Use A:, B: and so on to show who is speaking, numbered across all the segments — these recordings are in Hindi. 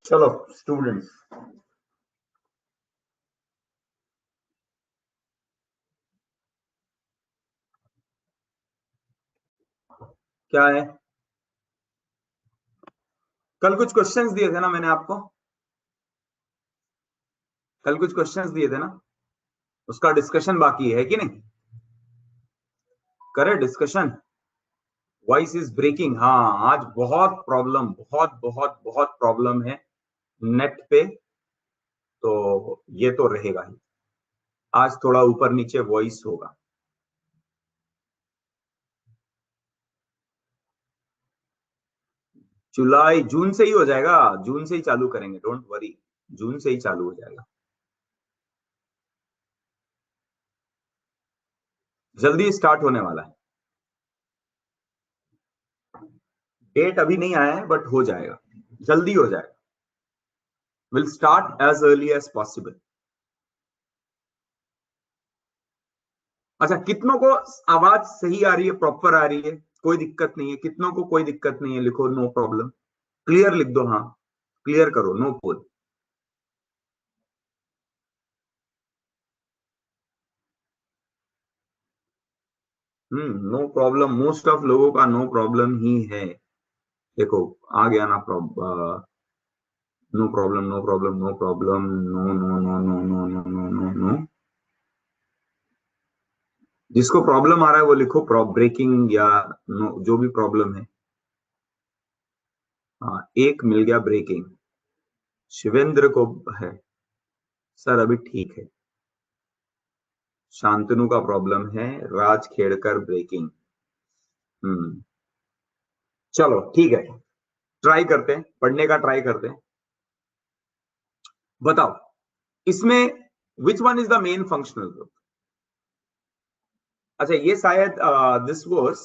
A: चलो स्टूडेंट्स, क्या है? कल कुछ क्वेश्चंस दिए थे ना मैंने आपको। कल कुछ क्वेश्चंस दिए थे ना, उसका डिस्कशन बाकी है कि नहीं? करे डिस्कशन। Voice is breaking. हाँ, आज बहुत प्रॉब्लम, बहुत बहुत बहुत प्रॉब्लम है नेट पे, तो ये तो रहेगा ही। आज थोड़ा ऊपर नीचे वॉइस होगा। जुलाई जून से ही हो जाएगा, जून से ही चालू करेंगे, डोंट वरी, जून से ही चालू हो जाएगा। जल्दी स्टार्ट होने वाला है। डेट अभी नहीं आया है बट हो जाएगा, जल्दी हो जाएगा। Will start as early as possible. अच्छा, कितनों को आवाज सही आ रही है, प्रॉपर आ रही है, कोई दिक्कत नहीं है? कितनों को कोई दिक्कत नहीं है? लिखो नो प्रॉब्लम। क्लियर लिख दो, हाँ क्लियर करो, no poll. No problem, most of लोगों का नो प्रॉब्लम ही है। देखो आ गया ना problem. No problem, no problem, no problem, no no no no no no no no no. जिसको प्रॉब्लम आ रहा है वो लिखो ब्रेकिंग या नो, जो भी प्रॉब्लम है। हाँ, एक मिल गया ब्रेकिंग। शिवेंद्र को है सर, अभी ठीक है। शांतनु का प्रॉब्लम है, राज खेड़कर ब्रेकिंग। हम्म, चलो ठीक है, ट्राई करते हैं, पढ़ने का ट्राई करते हैं। बताओ इसमें विच one is the main functional group? अच्छा, ये शायद दिस वाज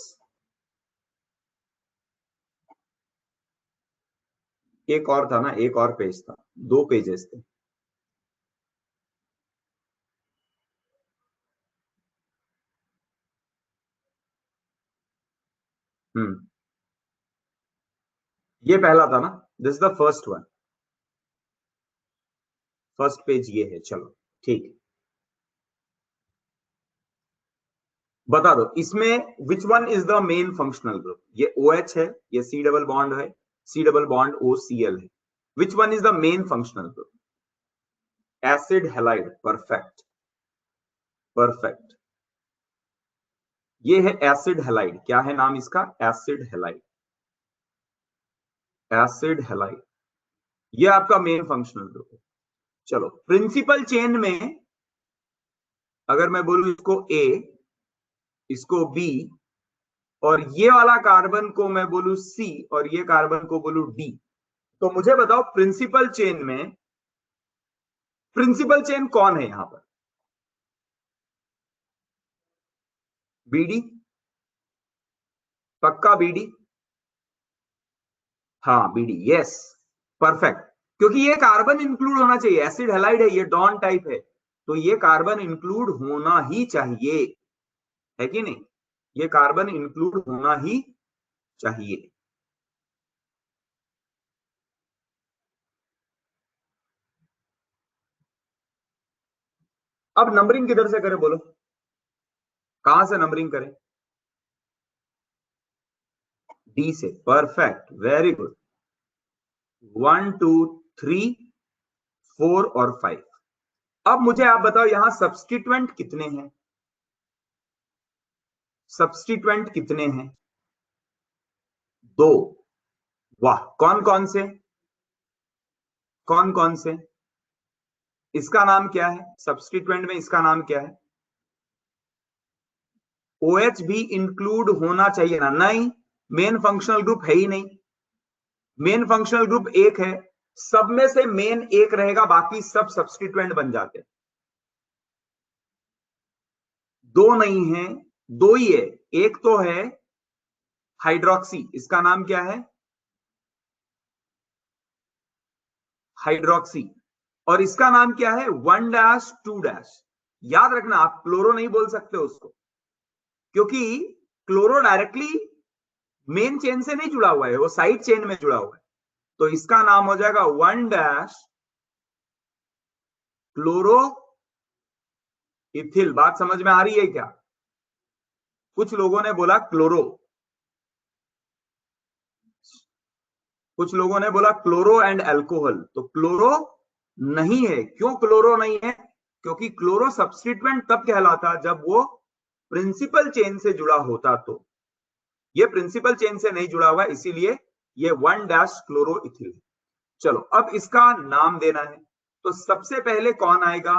A: एक और था ना, एक और पेज था, दो पेजेस थे। हम्म, ये पहला था ना, this the first one. First page ये है, चलो ठीक है। बता दो इसमें विच one is the main functional group? ये ओ OH है, ये सी डबल बॉन्ड है, सी डबल बॉन्ड OCl है। विच one is the main functional group? Acid halide, perfect perfect. ये है एसिड हैलाइड। क्या है नाम इसका? Acid halide, acid halide. ये आपका मेन फंक्शनल ग्रुप है। चलो प्रिंसिपल चेन में अगर मैं बोलूं इसको ए, इसको बी, और ये वाला कार्बन को मैं बोलूं सी, और ये कार्बन को बोलूं डी, तो मुझे बताओ प्रिंसिपल चेन में प्रिंसिपल चेन कौन है यहां पर? बीडी, पक्का बीडी। हाँ बीडी, यस परफेक्ट। क्योंकि ये कार्बन इंक्लूड होना चाहिए, एसिड हैलाइड है, ये डॉन टाइप है, तो ये कार्बन इंक्लूड होना ही चाहिए, है कि नहीं? ये कार्बन इंक्लूड होना ही चाहिए। अब नंबरिंग किधर से करें बोलो? कहां से नंबरिंग करें? डी से, परफेक्ट, वेरी गुड। 1 2 3 4 और 5। अब मुझे आप बताओ यहां सब्सटीट्यूएंट कितने हैं? सब्सटीट्यूएंट कितने हैं? दो। वाह, कौन कौन से? कौन कौन से? इसका नाम क्या है? सब्सटीट्यूएंट में इसका नाम क्या है? OH भी इंक्लूड होना चाहिए ना? नहीं, मेन फंक्शनल ग्रुप है ही नहीं। मेन फंक्शनल ग्रुप एक है, सब में से मेन एक रहेगा, बाकी सब सब्सटीट्यूएंट बन जाते हैं। दो नहीं है, दो ही है। एक तो है हाइड्रोक्सी, इसका नाम क्या है? हाइड्रोक्सी। और इसका नाम क्या है? 1 - 2। याद रखना, आप क्लोरो नहीं बोल सकते उसको, क्योंकि क्लोरो डायरेक्टली मेन चेन से नहीं जुड़ा हुआ है, वो साइड चेन में जुड़ा हुआ है। तो इसका नाम हो जाएगा 1 क्लोरो इथिल। बात समझ में आ रही है क्या? कुछ लोगों ने बोला क्लोरो, कुछ लोगों ने बोला क्लोरो एंड अल्कोहल, तो क्लोरो नहीं है। क्यों क्लोरो नहीं है? क्योंकि क्लोरो सब्स्टिट्यूएंट तब कहलाता जब वो प्रिंसिपल चेन से जुड़ा होता, तो ये प्रिंसिपल चेन से नहीं जुड़ा हुआ, इसीलिए ये 1 क्लोरो इथिल। चलो अब इसका नाम देना है, तो सबसे पहले कौन आएगा?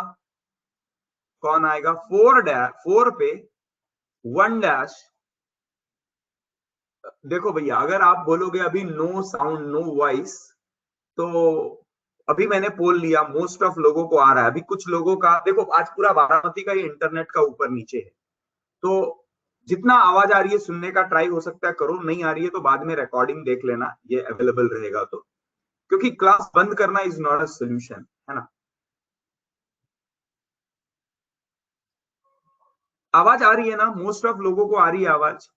A: कौन आएगा? 4 पे 1 देखो भैया, अगर आप बोलोगे अभी नो साउंड नो वॉइस, तो अभी मैंने पोल लिया, मोस्ट ऑफ लोगों को आ रहा है। अभी कुछ लोगों का देखो, आज पूरा बारामती का ही इंटरनेट का ऊपर नीचे है, तो जितना आवाज आ रही है सुनने का ट्राई हो सकता है करो, नहीं आ रही है तो बाद में रिकॉर्डिंग देख लेना, ये अवेलेबल रहेगा तो। क्योंकि क्लास बंद करना इज नॉट अ सोल्यूशन, है ना। आवाज आ रही है ना? मोस्ट ऑफ लोगों को आ रही है आवाज?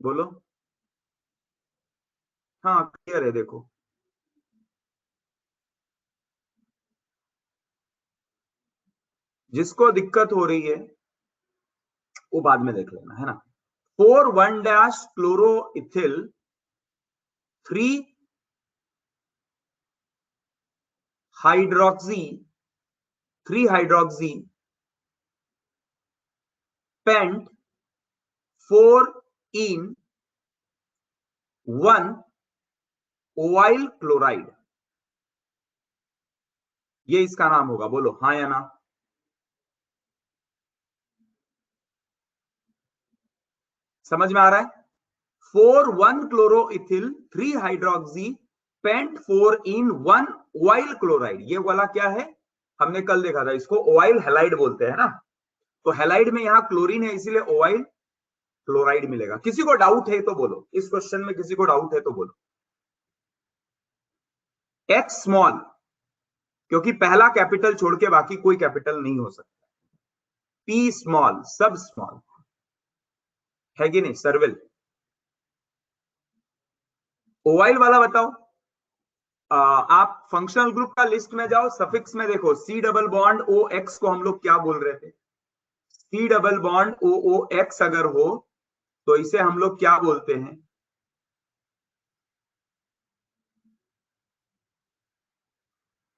A: बोलो। हाँ क्लियर है, देखो। जिसको दिक्कत हो रही है वो बाद में देख लेना, है ना। 4 1 chloro ethyl 3 hydroxy 3 hydroxy pent 4 en 1 oyl chloride, ये इसका नाम होगा। बोलो हाँ या ना। समझ में आ रहा है? 4 1 chloro ethyl 3 hydroxy pent 4 en 1 oyl chloride, ये वाला क्या है? हमने कल देखा था, इसको ओवाइल हेलाइड बोलते हैं ना। तो हेलाइड में यहां क्लोरीन है, इसीलिए ओवाइल क्लोराइड मिलेगा। किसी को डाउट है तो बोलो, इस क्वेश्चन में किसी को डाउट है तो बोलो। एक्स स्मॉल, क्योंकि पहला कैपिटल छोड़ के बाकी कोई कैपिटल नहीं हो सकता। पी स्मॉल, सब स्मॉल है कि नहीं? सर्विल। ओवाइल वाला बताओ। आप फंक्शनल ग्रुप का लिस्ट में जाओ, सफिक्स में देखो, C double bond O X को हम लोग क्या बोल रहे थे? C double bond O O X अगर हो तो इसे हम लोग क्या बोलते हैं?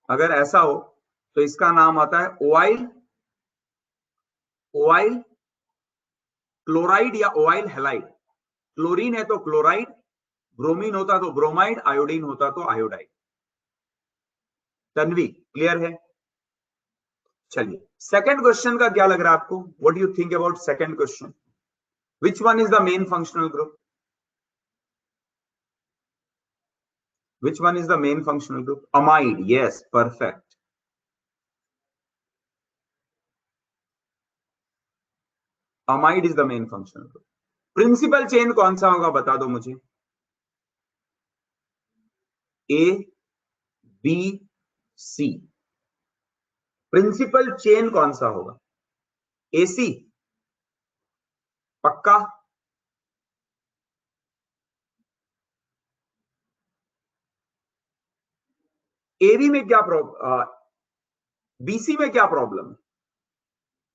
A: अगर ऐसा हो तो इसका नाम आता है ओवाइल, ओवाइल क्लोराइड या ओवाइल हेलाइड। क्लोरीन है तो क्लोराइड, ब्रोमीन होता तो ब्रोमाइड, आयोडीन होता तो आयोडाइड। तन्वी क्लियर है? चलिए सेकंड क्वेश्चन का क्या लग रहा है आपको? What do you think about second question? Which one is the main functional group? Which one is the main functional group? Amide, yes perfect. Amide is the main functional group. Principal chain कौन सा होगा बता दो मुझे। A B C, principal chain कौन सा होगा? एसी, पक्का? एबी में क्या प्रॉब्लम? बीसी में क्या प्रॉब्लम है?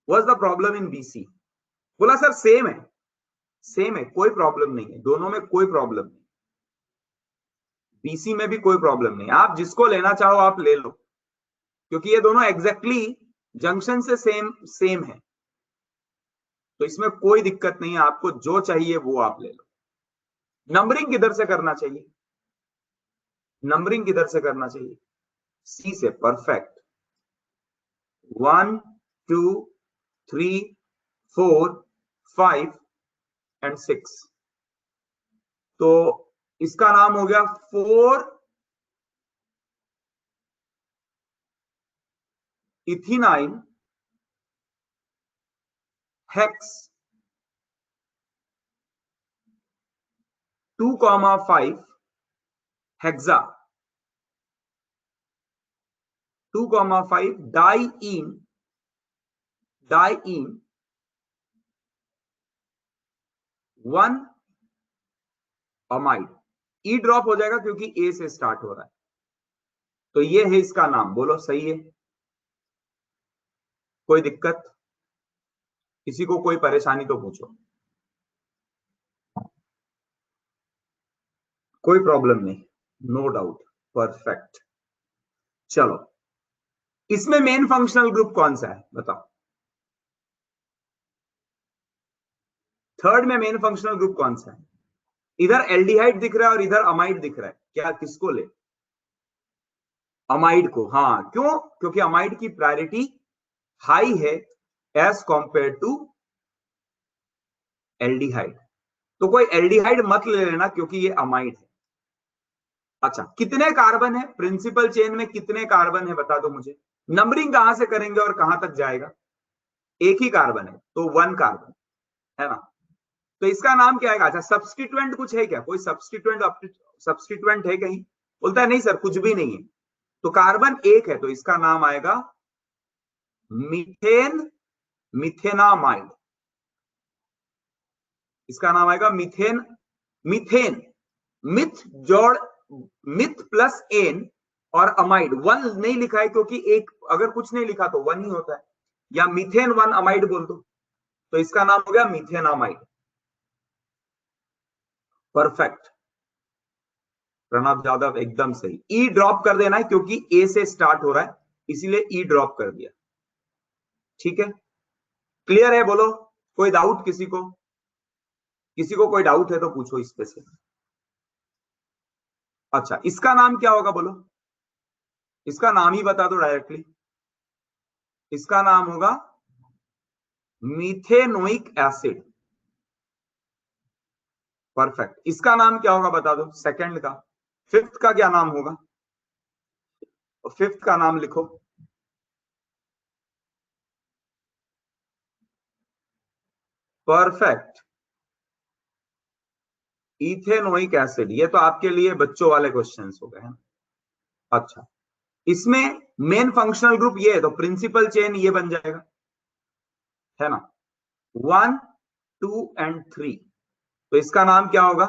A: What's the problem in BC? बोला सर सेम है, सेम है, कोई प्रॉब्लम नहीं है, दोनों में कोई प्रॉब्लम नहीं। बीसी में भी कोई प्रॉब्लम नहीं, आप जिसको लेना चाहो आप ले लो, क्योंकि ये दोनों एग्जैक्टली जंक्शन से सेम सेम है, तो इसमें कोई दिक्कत नहीं है। आपको जो चाहिए वो आप ले लो। नंबरिंग किधर से करना चाहिए? नंबरिंग किधर से करना चाहिए? सी से, परफेक्ट। 1 2 3 4 5 एंड 6, तो इसका नाम हो गया 4 इथिनाइल हेक्स 2,5 हेक्सा 2,5 डाइइन 1 अमाइड। ई ड्रॉप हो जाएगा क्योंकि ए से स्टार्ट हो रहा है। तो ये है इसका नाम, बोलो सही है? कोई दिक्कत? किसी को कोई परेशानी तो पूछो, कोई प्रॉब्लम नहीं, नो डाउट, परफेक्ट। चलो, इसमें मेन फंक्शनल ग्रुप कौन सा है बताओ? थर्ड में मेन फंक्शनल ग्रुप कौन सा है? इधर एल्डिहाइड दिख रहा है और इधर अमाइड दिख रहा है, क्या किसको ले? अमाइड को। हाँ, क्यों? क्योंकि अमाइड की प्रायोरिटी हाई है एज कंपेयर टू एल्डिहाइड। तो कोई एल्डिहाइड मत ले लेना क्योंकि ये अमाइड है। अच्छा, कितने कार्बन है प्रिंसिपल चेन में? कितने कार्बन है बता दो मुझे। नंबरिंग कहां से करेंगे और कहां तक जाएगा? एक ही कार्बन है तो 1 कार्बन है ना। तो इसका नाम क्या है? अच्छा, सब्स्टिट्यूएंट कुछ है क्या? कोई सब्स्टिट्यूएंट है कहीं? बोलता है नहीं सर कुछ भी नहीं है। तो कार्बन एक है तो इसका नाम आएगा मीथेन, मिथेनामाइड। इसका नाम आएगा मीथेन, मीथेन, मिथ जोड़, मिथ प्लस एन और अमाइड। 1 नहीं लिखा है क्योंकि एक अगर कुछ नहीं लिखा तो 1 ही होता है, या मीथेन 1 अमाइड बोल दो, तो इसका नाम हो गया मीथेनामाइड। परफेक्ट प्रणव यादव, एकदम सही। ई ड्रॉप कर देना है क्योंकि ए से स्टार्ट हो रहा है, इसीलिए ई ड्रॉप कर दिया। ठीक है, क्लियर है? बोलो, कोई डाउट किसी को? किसी को कोई डाउट है तो पूछो इस पे से। अच्छा, इसका नाम क्या होगा बोलो? इसका नाम ही बता दो डायरेक्टली। इसका नाम होगा मीथेनोइक एसिड। परफेक्ट। इसका नाम क्या होगा बता दो सेकंड का। फिफ्थ का क्या नाम होगा? फिफ्थ का नाम लिखो। Perfect, ethanoic acid. ये तो आपके लिए बच्चों वाले क्वेश्चंस हो गए हैं। अच्छा, इसमें मेन फंक्शनल ग्रुप ये है तो प्रिंसिपल चेन ये बन जाएगा, है ना। 1 2 एंड 3। तो इसका नाम क्या होगा?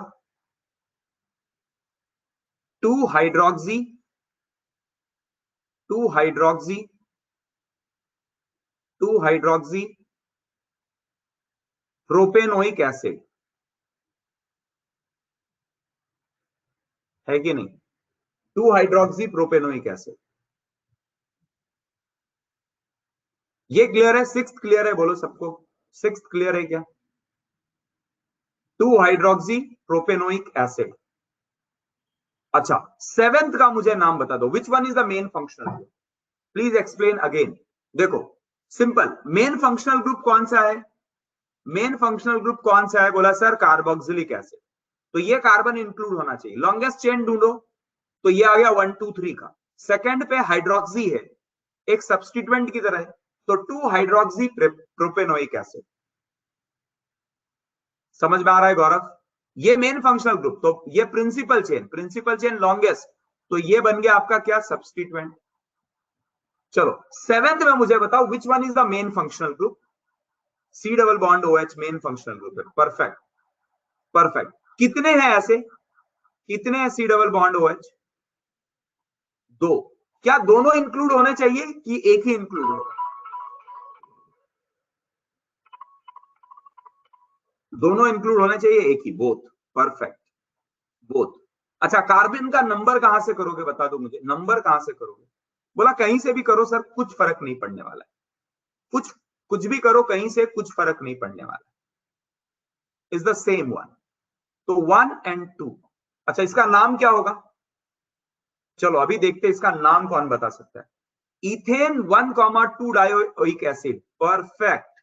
A: 2 hydroxy, 2 hydroxy, 2 hydroxy propanoic acid, है कि नहीं? 2 हाइड्रोक्सी प्रोपेनोइक एसिड। ये क्लियर है? सिक्स्थ क्लियर है? बोलो सबको, सिक्स्थ क्लियर है क्या? 2 हाइड्रोक्सी प्रोपेनोइक एसिड। अच्छा, सेवेंथ का मुझे नाम बता दो। विच one is the main functional group? Please explain again. देखो, सिंपल, मेन फंक्शनल ग्रुप कौन सा है? मेन फंक्शनल ग्रुप कौन सा है? बोला सर कार्बोक्सिलिक एसिड। तो ये कार्बन इंक्लूड होना चाहिए। लॉन्गेस्ट चेन ढूंढो, तो ये आ गया 1 2 3 का। सेकंड पे हाइड्रोक्सी है, एक सब्स्टिट्यूएंट की तरह है, तो 2 हाइड्रोक्सी प्रोपेनोइक एसिड। समझ में आ रहा है गौरव? ये मेन फंक्शनल ग्रुप। तो ये principal chain, principal chain longest, तो ये बन गया आपका क्या? सब्स्टिट्यूएंट। चलो, सेवेंथ में मुझे बताओ which one is the main functional group? C double bond OH main functional group है। Perfect, perfect. कितने हैं ऐसे? कितने हैं सी डबल बॉन्ड OH? 2। क्या दोनों इंक्लूड होने चाहिए कि एक ही इंक्लूड होगा? दोनों इंक्लूड होने चाहिए, एक ही, बोथ। Perfect, both. अच्छा, कार्बन का नंबर कहां से करोगे बता दो मुझे, नंबर कहां से करोगे? बोला कहीं से भी करो सर, कुछ फर्क नहीं पड़ने वाला है। कुछ कुछ भी करो कहीं से, कुछ फर्क नहीं पड़ने वाला, इज द सेम वन। तो 1 एंड 2। अच्छा, इसका नाम क्या होगा? चलो अभी देखते हैं इसका नाम कौन बता सकता है। Ethane 1,2 dioic acid. Perfect,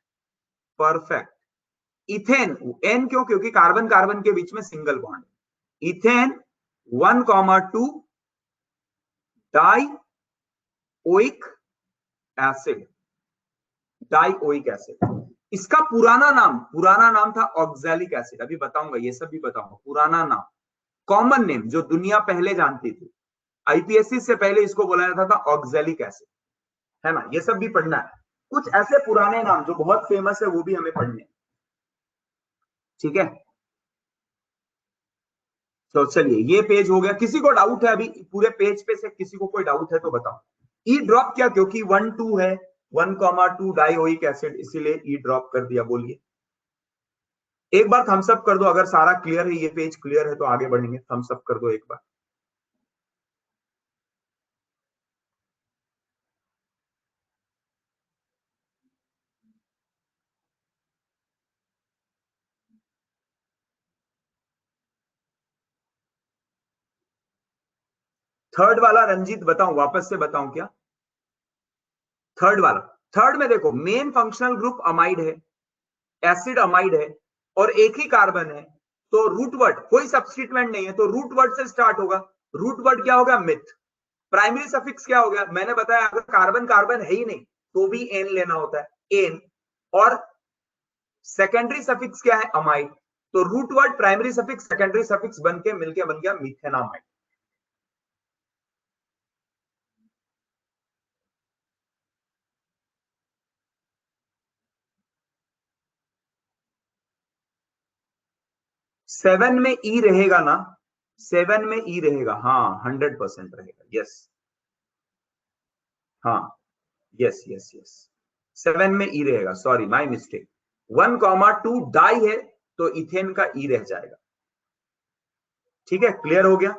A: perfect. Ethane, ane क्यों? क्योंकि कार्बन कार्बन के बीच में single bond. Ethane 1,2 dioic acid, dioic acid. इसका पुराना नाम था ऑक्सैलिक एसिड। अभी बताऊंगा, ये सब भी बताऊंगा। पुराना नाम, कॉमन नेम जो दुनिया पहले जानती थी, आईपीएससी से पहले इसको बोला जाता था ऑक्सैलिक एसिड, है ना। ये सब भी पढ़ना है। कुछ ऐसे पुराने नाम जो बहुत फेमस है वो भी हमें पढ़ने, ठीक है। तो चलिए ये पेज हो गया। किसी को डाउट है अभी पूरे पेज पे से, किसी को कोई डाउट है तो बताओ। ई ड्रॉप क्या, क्योंकि 1 2 है, 1,2 डाइओइक एसिड, इसीलिए ई ड्रॉप कर दिया। बोलिए एक बार थम्स अप कर दो अगर सारा क्लियर है, ये पेज क्लियर है तो आगे बढ़ेंगे। थम्स अप कर दो एक बार। थर्ड वाला रंजीत बताऊं, वापस से बताऊं क्या? थर्ड वाला, थर्ड में देखो मेन फंक्शनल ग्रुप अमाइड है, एसिड अमाइड है और एक ही कार्बन है, तो रूट वर्ड कोई सब्स्टिट्यूएंट नहीं है, तो रूट वर्ड से स्टार्ट होगा। रूट वर्ड क्या हो गया? मिथ। प्राइमरी सफिक्स क्या हो गया? मैंने बताया अगर कार्बन कार्बन है ही नहीं तो भी एन लेना होता है, एन। और सेकेंडरी सफिक्स क्या है? अमाइड। तो root word primary suffix secondary suffix बन के मिलके बन गया मिथेनामाइड। 7 में ई रहेगा ना? 7 में ई रहेगा, हाँ 100% रहेगा। यस, हाँ, यस यस यस, 7 में ई रहेगा, सॉरी माय मिस्टेक। 1,2 डाई है तो इथेन का ई रह जाएगा। ठीक है, क्लियर हो गया?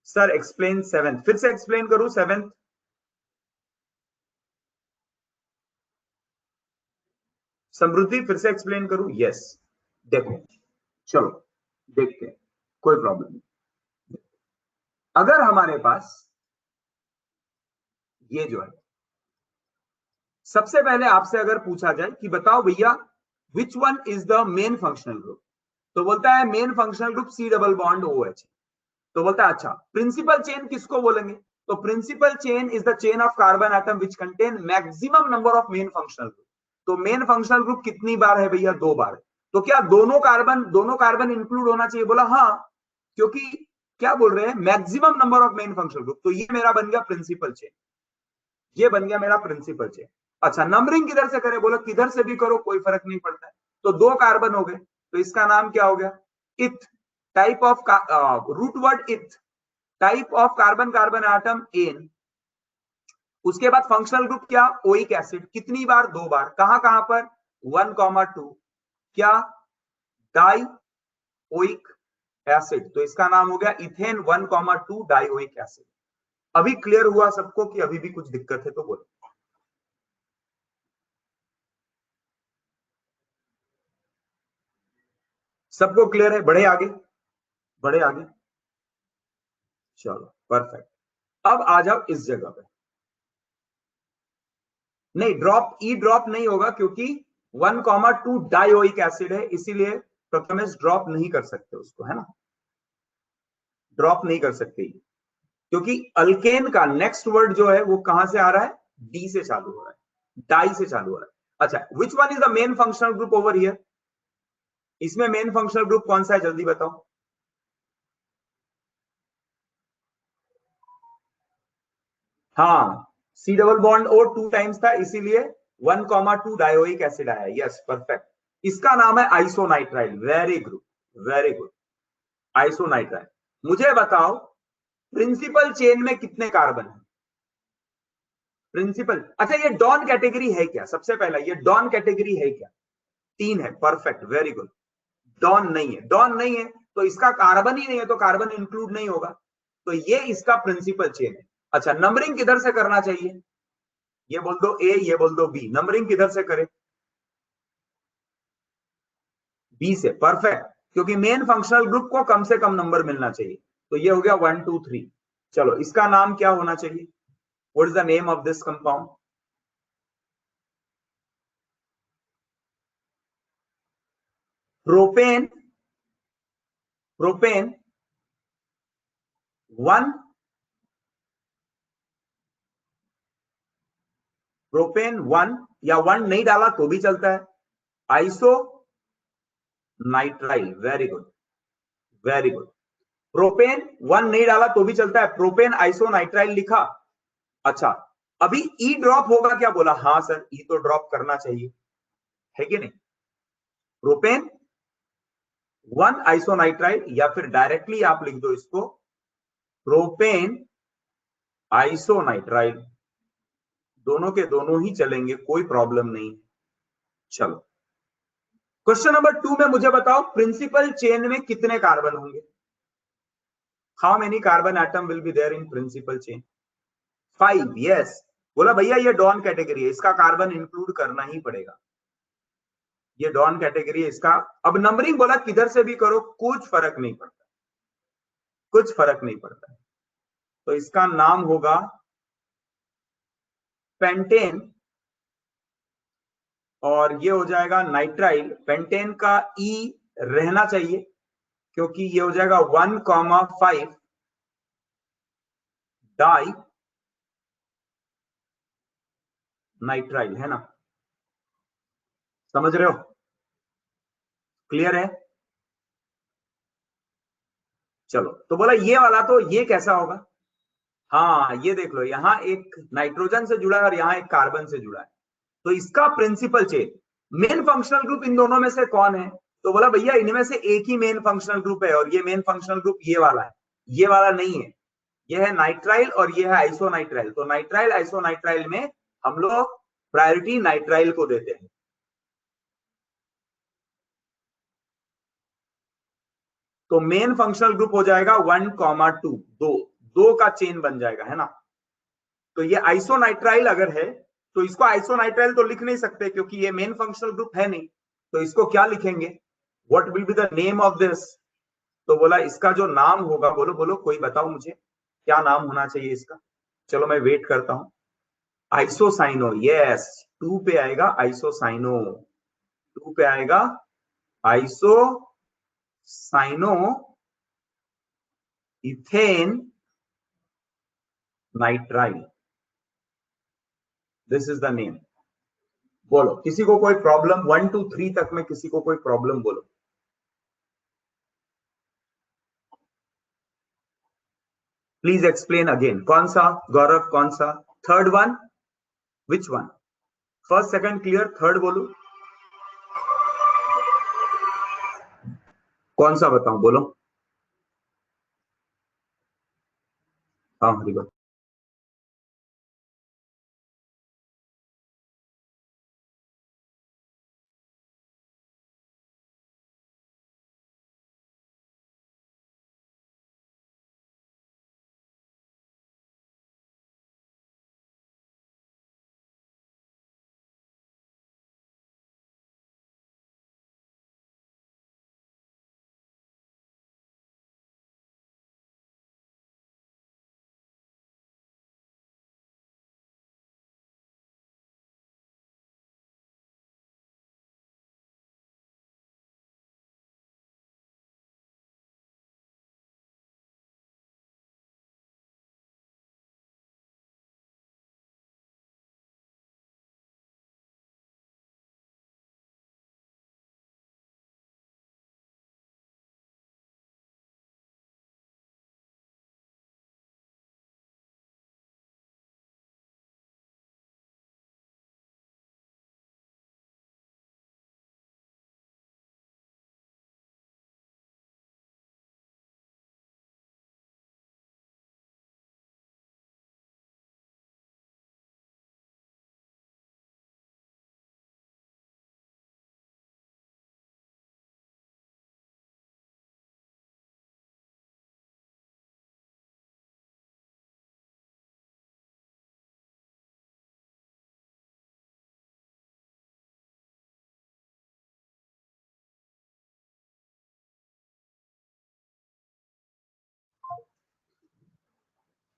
A: सर एक्सप्लेन 7, फिर से एक्सप्लेन करूं 7? समृद्धि फिर से एक्सप्लेन करूं? यस। देखो, चलो देखते हैं, कोई प्रॉब्लम नहीं। अगर हमारे पास ये जो है, सबसे पहले आपसे अगर पूछा जाए कि बताओ भैया which one is the main functional group, तो बोलता है main functional group C double bond O H. तो बोलता है अच्छा प्रिंसिपल चेन किसको बोलेंगे? तो principal chain is the chain of carbon atom which contain maximum number of main functional group. तो मेन फंक्शनल ग्रुप कितनी बार है भैया? 2 बार है। तो क्या दोनों कार्बन इंक्लूड होना चाहिए? बोला हाँ, क्योंकि क्या बोल रहे हैं? Maximum number of main functional group. तो ये मेरा बन गया प्रिंसिपल चेन, ये बन गया मेरा प्रिंसिपल चेन। अच्छा नंबरिंग किधर से करें? बोलो किधर से भी करो कोई फर्क नहीं पड़ता है। तो 2 कार्बन हो गए तो इसका नाम क्या हो गया? Eth. Type of root word eth, type of carbon carbon atom ane. उसके बाद फंक्शनल ग्रुप क्या? Oic acid. कितनी बार? 2 बार। कहां कहां पर? 1,2 क्या? Di oic acid. तो इसका नाम हो गया इथेन 1,2 डाइओइक एसिड। अभी क्लियर हुआ सबको कि अभी भी कुछ दिक्कत है तो बोलो। सबको क्लियर है? बढ़े आगे, बढ़े आगे। चलो परफेक्ट। अब आ जाओ इस जगह पे। नहीं, ड्रॉप ई ड्रॉप नहीं होगा क्योंकि 1,2 डाइओइक एसिड है, इसीलिए प्रथमेश ड्रॉप नहीं कर सकते उसको, है ना? ड्रॉप नहीं कर सकते क्योंकि अल्केन का नेक्स्ट वर्ड जो है वो कहां से आ रहा है? डी से चालू हो रहा है, डाई से चालू हो रहा है। अच्छा which one is the main functional group over here? इसमें मेन फंक्शनल ग्रुप कौन सा है जल्दी बताओ। हाँ, C double bond O 2 times था इसीलिए 1,2 डायोइक एसिड आया। Yes perfect. इसका नाम है isonitrile. Very good, very good, isonitrile. मुझे बताओ प्रिंसिपल चेन में कितने कार्बन है? प्रिंसिपल, अच्छा ये डॉन कैटेगरी है क्या? सबसे पहला ये डॉन कैटेगरी है क्या? 3 है, परफेक्ट, वेरी गुड। डॉन नहीं है, डॉन नहीं है तो इसका कार्बन ही नहीं है तो कार्बन इंक्लूड नहीं होगा। तो ये इसका प्रिंसिपल चेन है। अच्छा नंबरिंग किधर से करना चाहिए? ये बोल दो ए, ये बोल दो बी। नंबरिंग किधर से करें? बी से, परफेक्ट, क्योंकि मेन फंक्शनल ग्रुप को कम से कम नंबर मिलना चाहिए। तो ये हो गया 1 2 3। चलो इसका नाम क्या होना चाहिए? What is the name of this compound? Propane, propane 1, propane 1 या 1 नहीं डाला तो भी चलता है। Iso nitrile, very good, very good. Propane 1 नहीं डाला तो भी चलता है, प्रोपेन आइसोनाइट्राइल लिखा। अच्छा अभी ई ड्रॉप होगा क्या? बोला हाँ सर, ई तो ड्रॉप करना चाहिए, है कि नहीं? प्रोपेन 1 आइसोनाइट्राइल, या फिर डायरेक्टली आप लिख दो इसको प्रोपेन आइसोनाइट्राइल, दोनों के दोनों ही चलेंगे, कोई प्रॉब्लम नहीं। चलो क्वेश्चन नंबर 2 में मुझे बताओ प्रिंसिपल चेन में कितने कार्बन होंगे? How many carbon atom will be there in principal chain? 5। Yes, बोला भैया ये डॉन कैटेगरी है, इसका कार्बन इंक्लूड करना ही पड़ेगा, ये डॉन कैटेगरी है इसका। अब नंबरिंग बोला किधर से भी करो कुछ फर्क नहीं पड़ता, कुछ फर्क नहीं पड़ता। तो इसका नाम होगा पेंटेन, और ये हो जाएगा नाइट्राइल। पेंटेन का ई रहना चाहिए क्योंकि ये हो जाएगा 1,5 डाई नाइट्राइल, है ना? समझ रहे हो? क्लियर है? चलो, तो बोला ये वाला, तो ये कैसा होगा? हाँ ये देख लो, यहां एक नाइट्रोजन से जुड़ा है और यहां एक कार्बन से जुड़ा है, तो इसका principal chain, main functional group इन दोनों में से कौन है? तो बोला भैया इनमें से एक ही मेन फंक्शनल ग्रुप है, और ये मेन फंक्शनल ग्रुप ये वाला है, ये वाला नहीं है। ये है नाइट्राइल और ये है आइसोनाइट्राइल। तो नाइट्राइल आइसोनाइट्राइल में हम लोग प्रायोरिटी नाइट्राइल को देते हैं। तो मेन फंक्शनल ग्रुप हो जाएगा 1,2, दो का चेन बन जाएगा, है ना? तो ये आइसोनाइट्राइल अगर है तो इसको आइसोनाइट्राइल तो लिख नहीं सकते क्योंकि ये मेन फंक्शनल ग्रुप है नहीं, तो इसको क्या लिखेंगे? What will be the name of this? तो बोला इसका जो नाम होगा, बोलो बोलो कोई बताओ मुझे क्या नाम होना चाहिए इसका। चलो मैं वेट करता हूं। आइसोसाइनो, यस, 2 पे आएगा आइसोसाइनो, 2 पे आएगा isocyano ethane nitrile, this is the name. बोलो किसी को कोई प्रॉब्लम? 1 2 3 तक में किसी को कोई प्रॉब्लम? बोलो। Please explain again. कौन सा गौरव, कौन सा? Third one? Which one? First second clear, third बोलो कौन सा बताऊं? बोलो। हाँ हरिभा।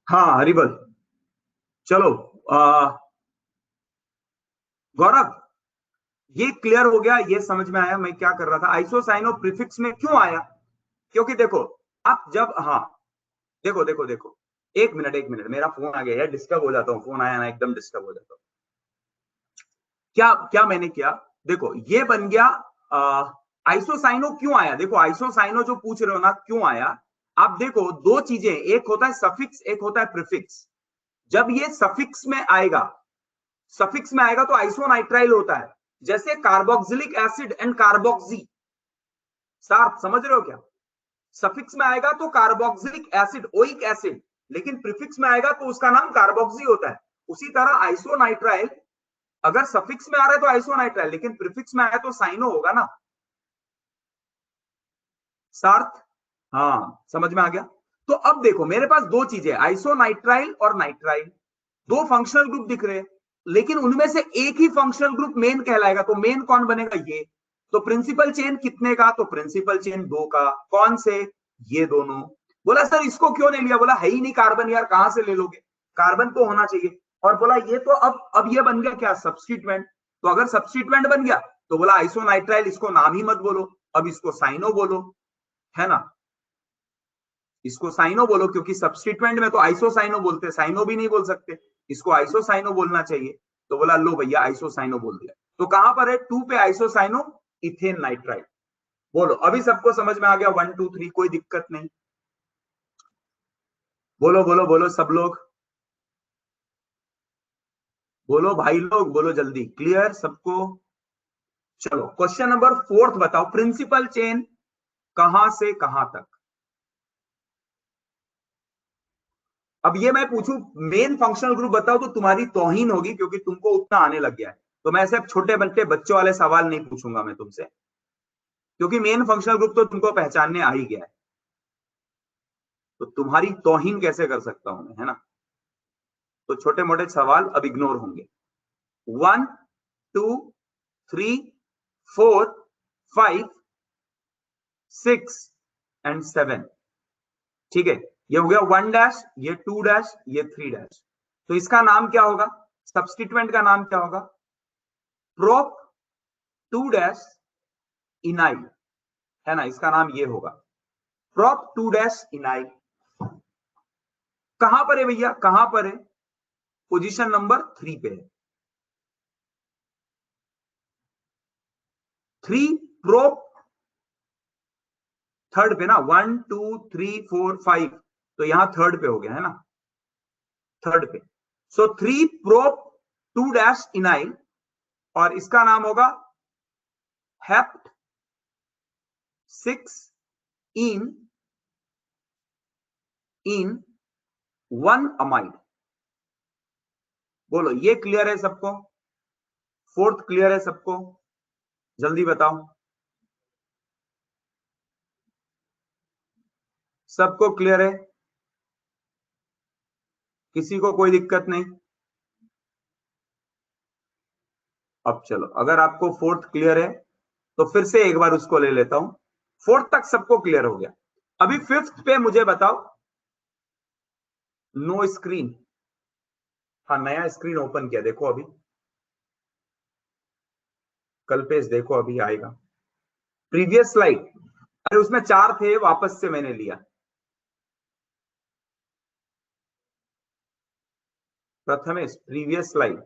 A: हाँ हरिबल। चलो गौरव, ये क्लियर हो गया, ये समझ में आया मैं क्या कर रहा था। आइसोसाइनो प्रीफिक्स में क्यों आया? क्योंकि देखो, आप जब, हाँ देखो देखो देखो, एक मिनट एक मिनट, मेरा फोन आ गया है, डिस्टर्ब हो जाता हूँ, फोन आया ना एकदम डिस्टर्ब हो जाता हूँ। क्या क्या मैंने किया? देखो ये बन गया आइसोसाइनो क्यों आया? देखो आइसोसाइनो जो पूछ रहे हो ना क्यों आया, आप देखो दो चीजें, एक होता है सफिक्स, एक होता है प्रीफिक्स। जब ये सफिक्स में आएगा तो आइसोनाइट्राइल होता है, जैसे कार्बोक्सिलिक एसिड एंड कार्बोक्सी, सार्थ समझ रहे हो क्या? सफिक्स में आएगा तो कार्बोक्सिलिक एसिड, ओइक एसिड, लेकिन प्रीफिक्स में आएगा तो उसका नाम कार्बोक्सी होता है। उसी तरह आइसोनाइट्राइल अगर सफिक्स में आ रहा है तो आइसोनाइट्राइल, लेकिन प्रीफिक्स में आया तो साइनो होगा ना। सार्थ, हाँ समझ में आ गया। तो अब देखो मेरे पास दो चीजें, आइसोनाइट्राइल और नाइट्राइल, दो फंक्शनल ग्रुप दिख रहे हैं, लेकिन उनमें से एक ही फंक्शनल ग्रुप मेन कहलाएगा। तो मेन कौन बनेगा? ये। तो प्रिंसिपल चेन कितने का? तो प्रिंसिपल चेन 2 का। कौन से? ये दोनों। बोला सर इसको क्यों नहीं लिया? बोला है ही नहीं कार्बन यार, कहां से ले लोगे, कार्बन तो होना चाहिए। और बोला ये तो अब ये बन गया क्या? सब्स्टिट्यूएंट। तो अगर सब्स्टिट्यूएंट बन गया तो बोला आइसोनाइट्राइल इसको नाम ही मत बोलो, अब इसको साइनो बोलो, है ना। इसको साइनो बोलो, क्योंकि सब्स्टिट्यूएंट में तो आइसोसाइनो बोलते, साइनो भी नहीं बोल सकते, इसको आइसोसाइनो बोलना चाहिए। तो बोला लो भैया आइसोसाइनो बोल दिया। तो कहां पर है? 2 पे आइसोसाइनो इथेन नाइट्राइड। बोलो अभी सबको समझ में आ गया? 1 2 3 कोई दिक्कत नहीं? बोलो बोलो बोलो सब लोग, बोलो भाई लोग, बोलो जल्दी। क्लियर सबको? चलो क्वेश्चन नंबर 4 बताओ, प्रिंसिपल चेन कहां से कहां तक? अब ये मैं पूछूं मेन फंक्शनल ग्रुप बताओ तो तुम्हारी तौहीन होगी, क्योंकि तुमको उतना आने लग गया है। तो मैं ऐसे छोटे बच्चे बच्चों वाले सवाल नहीं पूछूंगा मैं तुमसे, क्योंकि मेन फंक्शनल ग्रुप तो तुमको पहचानने आ ही गया है। तो तुम्हारी तौहीन कैसे कर सकता हूं मैं, है ना। तो छोटे मोटे सवाल अब इग्नोर होंगे। 1 2 3 4 5 6 एंड 7, ठीक है। ये हो गया 1 डैश, ये 2 डैश, ये 3 डैश। तो इसका नाम क्या होगा? सब्स्टिट्यूएंट का नाम क्या होगा? प्रोप 2 डैश इनाइल, है ना, इसका नाम ये होगा प्रोप 2 डैश इनाइल। कहां पर है भैया, कहां पर है? पोजीशन नंबर 3 पे है। 3 प्रोप, थर्ड पे ना, 1 2 3 4 5, तो यहां थर्ड पे हो गया है ना, थर्ड पे। सो 3 प्रोप 2 डैश इनाइल, और इसका नाम होगा हेप्ट 6 इन 1 अमाइड। बोलो ये क्लियर है सबको? फोर्थ क्लियर है सबको? जल्दी बताओ, सबको क्लियर है? किसी को कोई दिक्कत नहीं? अब चलो अगर आपको फोर्थ क्लियर है तो फिर से एक बार उसको ले लेता हूं। फोर्थ तक सबको क्लियर हो गया। अभी फिफ्थ पे मुझे बताओ। नो स्क्रीन, हाँ नया स्क्रीन ओपन किया, देखो अभी कल पेज देखो अभी आएगा। प्रीवियस स्लाइड, अरे उसमें 4 थे वापस से मैंने लिया। Prathamesh previous slide,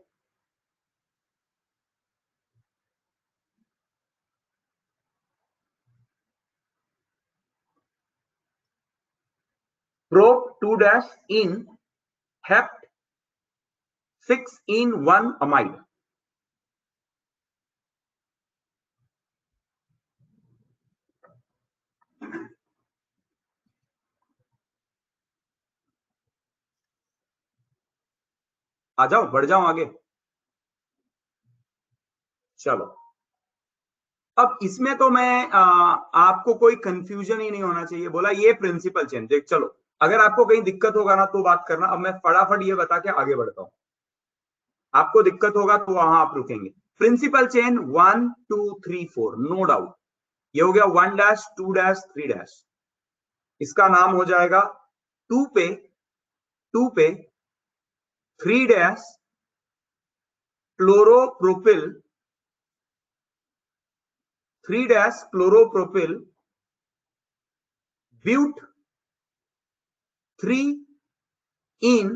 A: prop 2 dash yne hept 6 yne 1 amide. आ जाओ, बढ़ जाओ आगे। चलो अब इसमें तो मैं आपको कोई कंफ्यूजन ही नहीं होना चाहिए। बोला ये प्रिंसिपल चेन देख, चलो अगर आपको कहीं दिक्कत होगा ना तो बात करना। अब मैं फटाफट ये बता के आगे बढ़ता हूं, आपको दिक्कत होगा तो वहां आप रुकेंगे। Principal chain 1 2 3 4, no doubt. ये हो गया 1 डैश 2 डैश 3 डैश, इसका नाम हो जाएगा 2 पे 3 dash chloropropyl, 3 dash chloropropyl but 3 yne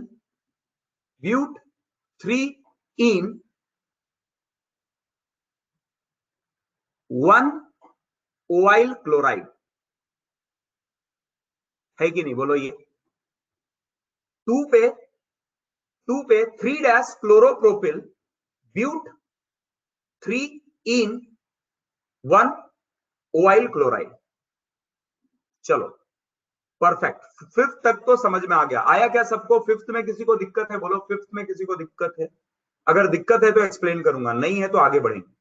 A: but 3 yne 1 oyl chloride, है कि नहीं? बोलो ये 2 पे 3 dash chloropropyl but 3 yne 1 oyl chloride. चलो परफेक्ट, फिफ्थ तक तो समझ में आ गया। आया क्या सबको? फिफ्थ में किसी को दिक्कत है? बोलो फिफ्थ में किसी को दिक्कत है? अगर दिक्कत है तो एक्सप्लेन करूंगा, नहीं है तो आगे बढ़ेंगे।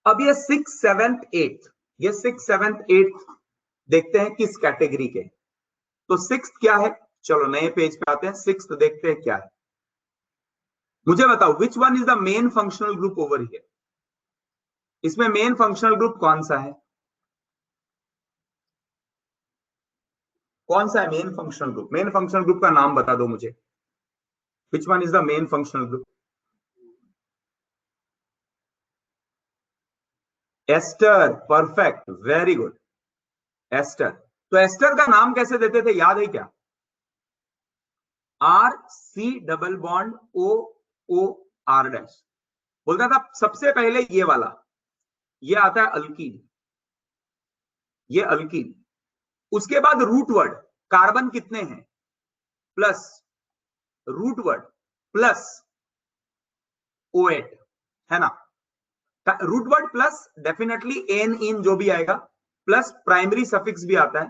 A: अब ये 6, 7, 8, ये 6, 7, 8 देखते हैं किस कैटेगरी के। तो सिक्स क्या है? चलो नए पेज पे आते हैं, सिक्स देखते हैं क्या है। मुझे बताओ which one is the main functional group over here? इसमें मेन फंक्शनल ग्रुप कौन सा है? कौन सा है main functional group? Main functional group का नाम बता दो मुझे। Which one is the main functional group? Ester, perfect, very good, ester. तो एस्टर का नाम कैसे देते थे, याद है क्या? R C double bond O O R dash. बोलता था सबसे पहले ये वाला, ये आता है अल्कीन, ये अल्कीन। उसके बाद रूट वर्ड, कार्बन कितने हैं plus, root word plus O8 है ना, root word plus definitely ene yne जो भी आएगा, प्लस प्राइमरी सफिक्स भी आता है,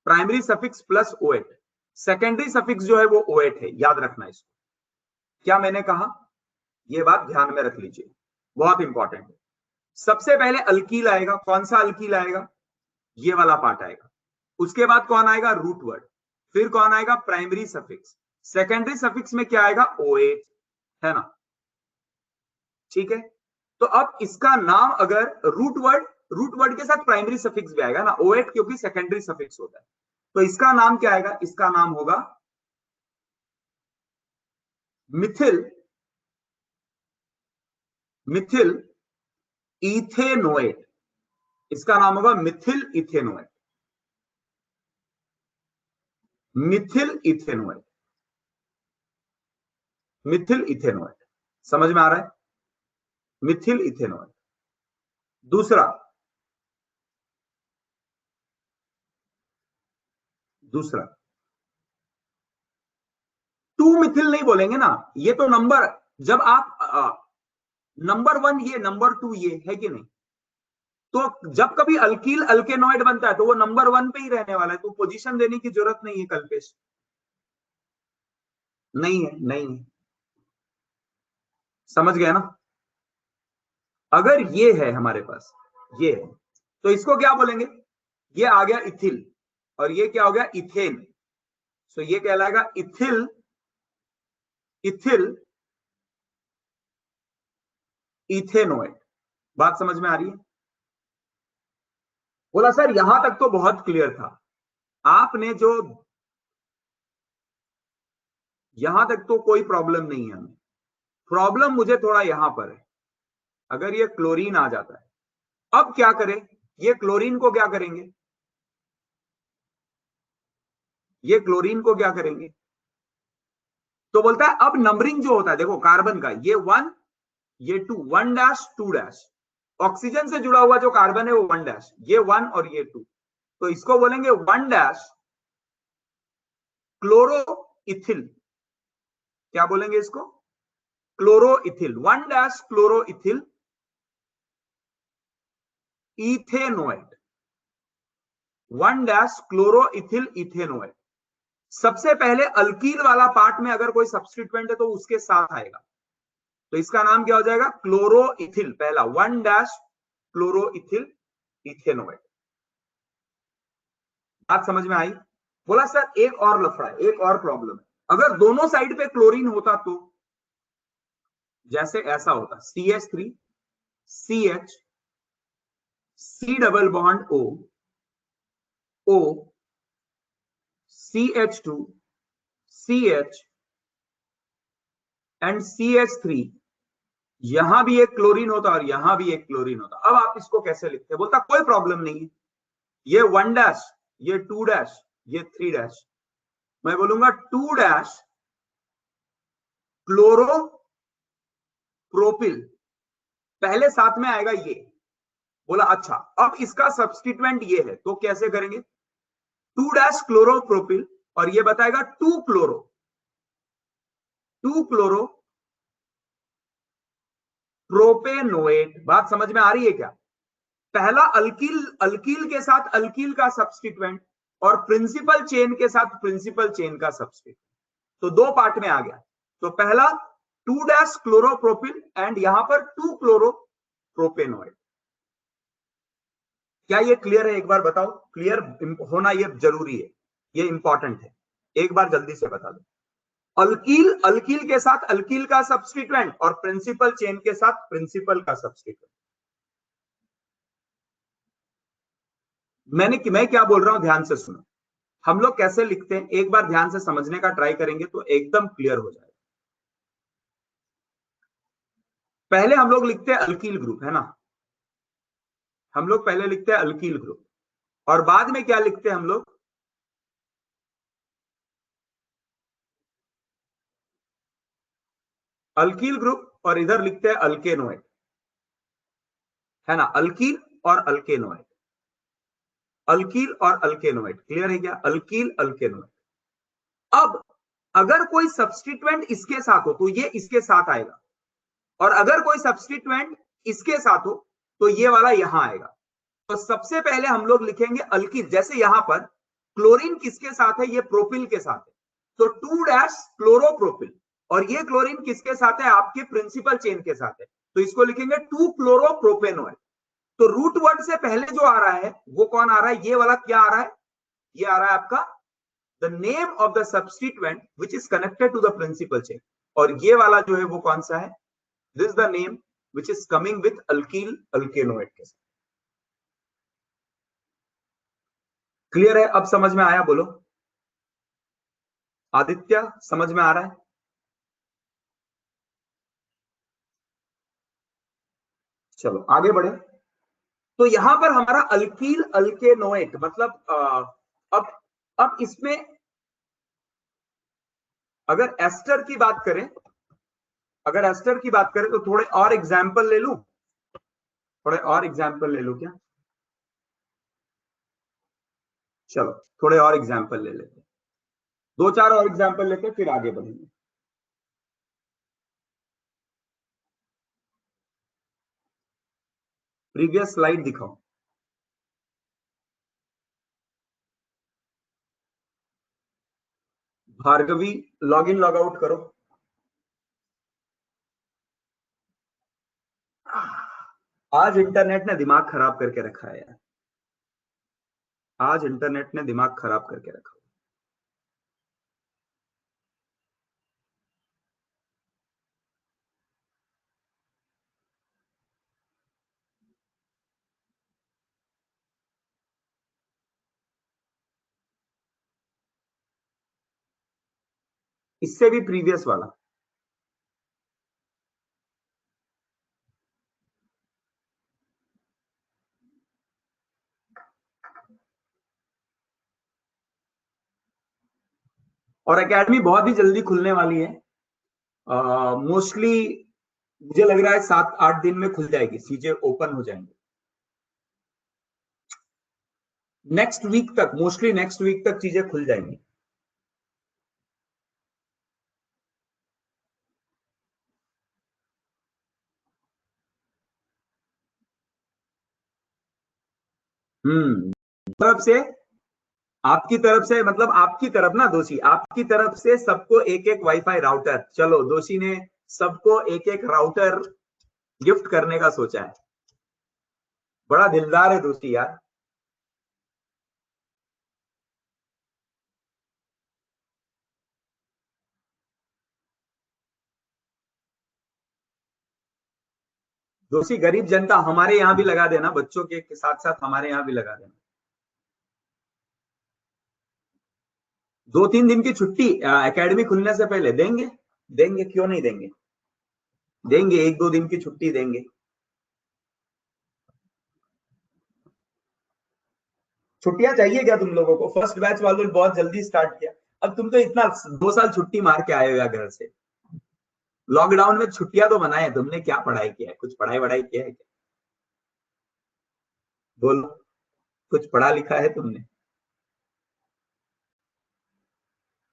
A: primary suffix plus O8। Secondary suffix जो है वो O8 है, याद रखना इसको। क्या मैंने कहा? ये बात ध्यान में रख लीजिए, बहुत इंपॉर्टेंट है। सबसे पहले अल्कील आएगा, कौन सा अल्कील आएगा? ये वाला पार्ट आएगा। उसके बाद कौन आएगा? Root word. फिर कौन आएगा? Primary suffix. सेकेंडरी सफिक्स में क्या आएगा? O8 है ना, ठीक है। तो अब इसका नाम अगर रूट वर्ड के साथ प्राइमरी सफिक्स भी आएगा ना, O8 क्योंकि सेकेंडरी सफिक्स होता है, तो इसका नाम क्या आएगा? इसका नाम होगा मिथिल, मिथिल इथेनोएट। इसका नाम होगा Mithil ethanoate, Mithil ethanoate, Mithil ethanoate. समझ में आ रहा है? मिथिल इथेनोएट। दूसरा, दूसरा टू मिथिल नहीं बोलेंगे ना, ये तो नंबर, जब आप नंबर 1 ये, नंबर 2 ये है कि नहीं, तो जब कभी अल्कील अल्केनॉइड बनता है तो वो नंबर 1 पे ही रहने वाला है, तो पोजीशन देने की जरूरत नहीं है कल्पेश, नहीं है, नहीं है। समझ गया ना? अगर ये है हमारे पास, ये है, तो इसको क्या बोलेंगे? ये आ गया इथिल, और ये क्या हो गया? इथेन। सो ये कहलाएगा इथिल, इथिल इथेनोएट। बात समझ में आ रही है? बोला सर यहां तक तो बहुत क्लियर था, आपने जो, यहां तक तो कोई प्रॉब्लम नहीं है हमें। प्रॉब्लम मुझे थोड़ा यहां पर है, अगर ये क्लोरीन आ जाता है, अब क्या करें? ये क्लोरीन को क्या करेंगे? ये क्लोरीन को क्या करेंगे? तो बोलता है अब नंबरिंग जो होता है, देखो कार्बन का ये 1, ये 2, 1 डैश 2 डैश, ऑक्सीजन से जुड़ा हुआ जो कार्बन है वो 1 डैश, ये 1 और ये 2, तो इसको बोलेंगे 1 डैश क्लोरो इथिल। क्या बोलेंगे इसको? Chloro ethyl, 1 dash chloro ethyl ethanoate, 1 dash chloro ethyl ethanoate. सबसे पहले अल्कील वाला पार्ट में अगर कोई सब्स्टिट्यूएंट है तो उसके साथ आएगा, तो इसका नाम क्या हो जाएगा? क्लोरो इथिल, पहला 1 डैश क्लोरो इथिल इथेनोएट। बात समझ में आई? बोला सर एक और लफड़ा है, एक और प्रॉब्लम है, अगर दोनों साइड पे क्लोरीन होता तो, जैसे ऐसा होता CH3 CH C double bond O O CH2 CH and CH3, यहां भी एक क्लोरीन होता और यहां भी एक क्लोरीन होता। अब आप इसको कैसे लिखते? बोलता कोई प्रॉब्लम नहीं है, ये 1 डैश, ये 2 डैश, ये 3 डैश, मैं बोलूंगा 2 डैश क्लोरो प्रोपिल, पहले साथ में आएगा ये। बोला अच्छा, अब इसका सब्स्टिट्यूएंट ये है तो कैसे करेंगे? 2 डैश क्लोरो प्रोपिल, और ये बताएगा 2 क्लोरो, 2 क्लोरो प्रोपेनोएट। बात समझ में आ रही है क्या? पहला अल्कील, अल्कील के साथ अल्कील का सब्स्टिट्यूएंट और प्रिंसिपल चेन के साथ प्रिंसिपल चेन का सब्स्टिट्यूएंट, तो दो पार्ट में आ गया। तो पहला 2' क्लोरोप्रोपिल एंड यहां पर 2 क्लोरोप्रोपेनॉइड। क्या ये क्लियर है? एक बार बताओ, क्लियर होना ये जरूरी है, ये इंपॉर्टेंट है, एक बार जल्दी से बता दो। अल्कील, अल्कील के साथ अल्कील का सब्स्टिट्यूएंट और प्रिंसिपल चेन के साथ प्रिंसिपल का सब्स्टिट्यूएंट। मैं क्या बोल रहा हूं ध्यान से सुनो। हम लोग कैसे लिखते हैं एक बार ध्यान से समझने का ट्राई करेंगे तो एकदम क्लियर हो जाएगा। पहले हम लोग लिखते हैं अल्कील ग्रुप, है ना, हम लोग पहले लिखते हैं अल्कील ग्रुप और बाद में क्या लिखते हैं हम लोग, अल्कील ग्रुप और इधर लिखते हैं अल्केनोइड, है ना, अल्कील और अल्केनोइड, अल्कील और अल्केनोइड। क्लियर है क्या? अल्कील अल्केनोइड। अब अगर कोई सब्स्टिट्यूएंट इसके साथ हो तो ये इसके साथ आएगा, और अगर कोई सब्स्टिट्यूएंट इसके साथ हो तो ये वाला यहां आएगा। तो सबसे पहले हम लोग लिखेंगे अल्कील, जैसे यहां पर क्लोरीन किसके साथ है? ये प्रोपिल के साथ है, तो 2' क्लोरोप्रोपिल, और ये क्लोरीन किसके साथ है? आपके प्रिंसिपल चेन के साथ है, तो इसको लिखेंगे 2 क्लोरोप्रोपेनॉइड। तो रूट वर्ड से पहले जो आ रहा है वो कौन आ रहा है? ये वाला क्या आ रहा है? ये आ रहा है आपका the name of the substituent which is connected to the principal chain, और ये वाला जो है वो कौन सा है? This the name which is coming with alkyl alkanoid के साथ। क्लियर है? अब समझ में आया? बोलो आदित्य, समझ में आ रहा है? चलो आगे बढ़े। तो यहां पर हमारा अल्कील अल्केनोइड मतलब अब अब इसमें अगर एस्टर की बात करें, अगर एस्टर की बात करें तो थोड़े और एग्जाम्पल ले लूं, थोड़े और एग्जाम्पल ले लूं क्या? चलो थोड़े और एग्जाम्पल ले लेते हैं, दो चार और एग्जाम्पल लेते हैं फिर आगे बढ़ेंगे। प्रीवियस स्लाइड दिखाओ। Bhargavi log in log out करो। आज इंटरनेट ने दिमाग खराब करके रखा है यार, आज इंटरनेट ने दिमाग खराब करके रखा। इससे भी प्रीवियस वाला, और एकेडमी बहुत ही जल्दी खुलने वाली है, मोस्टली मुझे लग रहा है 7-8 दिन में खुल जाएगी, चीजें ओपन हो जाएंगी नेक्स्ट वीक तक, मोस्टली नेक्स्ट वीक तक चीजें खुल जाएंगी। तरफ से, आपकी तरफ से मतलब आपकी तरफ ना दोषी, आपकी तरफ से सबको एक एक वाईफाई राउटर, चलो दोषी ने सबको एक एक राउटर गिफ्ट करने का सोचा है, बड़ा दिलदार है दोषी यार। दोषी गरीब जनता हमारे यहाँ भी लगा देना, बच्चों के साथ साथ हमारे यहाँ भी लगा देना। 2-3 दिन की छुट्टी एकेडमी खुलने से पहले देंगे, देंगे क्यों नहीं देंगे, देंगे 1-2 दिन की छुट्टी देंगे। छुट्टियां चाहिए क्या तुम लोगों को? फर्स्ट बैच वालों ने बहुत जल्दी स्टार्ट किया, अब तुम तो इतना 2 साल छुट्टी मार के आए हो या घर से, लॉकडाउन में छुट्टियां तो बनाए, तुमने क्या पढ़ाई किया है? कुछ पढ़ाई वढ़ाई किया है क्या? बोलो, कुछ पढ़ा लिखा है तुमने?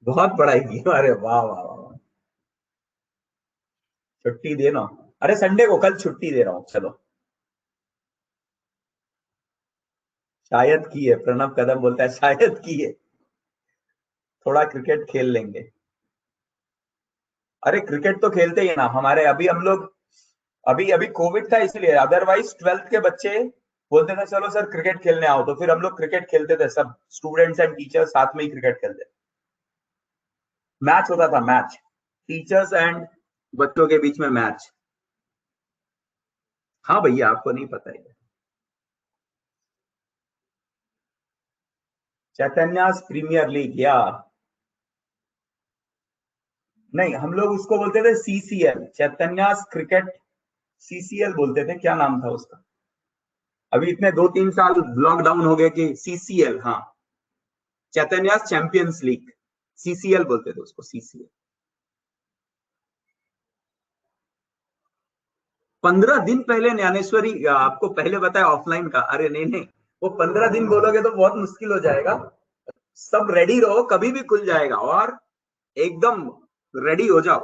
A: बहुत पढ़ाई की, अरे वाह वाह वाह। छुट्टी दे रहा हूँ, अरे संडे को कल छुट्टी दे रहा हूँ, चलो शायद की है, प्रणव कदम बोलता है शायद की है, थोड़ा क्रिकेट खेल लेंगे। अरे क्रिकेट तो खेलते ही है ना हमारे, अभी हम लोग, अभी अभी कोविड था इसलिए, अदरवाइज 12th के बच्चे बोलते थे चलो सर क्रिकेट खेलने आओ, तो फिर हम लोग क्रिकेट खेलते थे, सब स्टूडेंट्स एंड टीचर्स साथ में ही क्रिकेट खेलते। मैच होता था, मैच, टीचर्स एंड बच्चों के बीच में मैच। हाँ भैया, आपको नहीं पता है? चैतन्य प्रीमियर लीग, या नहीं, हम लोग उसको बोलते थे सीसीएल, चैतन्य क्रिकेट, सीसीएल बोलते थे, क्या नाम था उसका, अभी इतने 2-3 साल लॉकडाउन हो गए कि सीसीएल, हाँ, चैतन्य चैंपियंस लीग, सीसीएल बोलते थे उसको, सीसीएल। 15 दिन पहले ज्ञानेश्वरी, आपको पहले बताया ऑफलाइन का, अरे नहीं नहीं, वो 15 दिन बोलोगे तो बहुत मुश्किल हो जाएगा। सब रेडी रहो, कभी भी खुल जाएगा, और एकदम रेडी हो जाओ।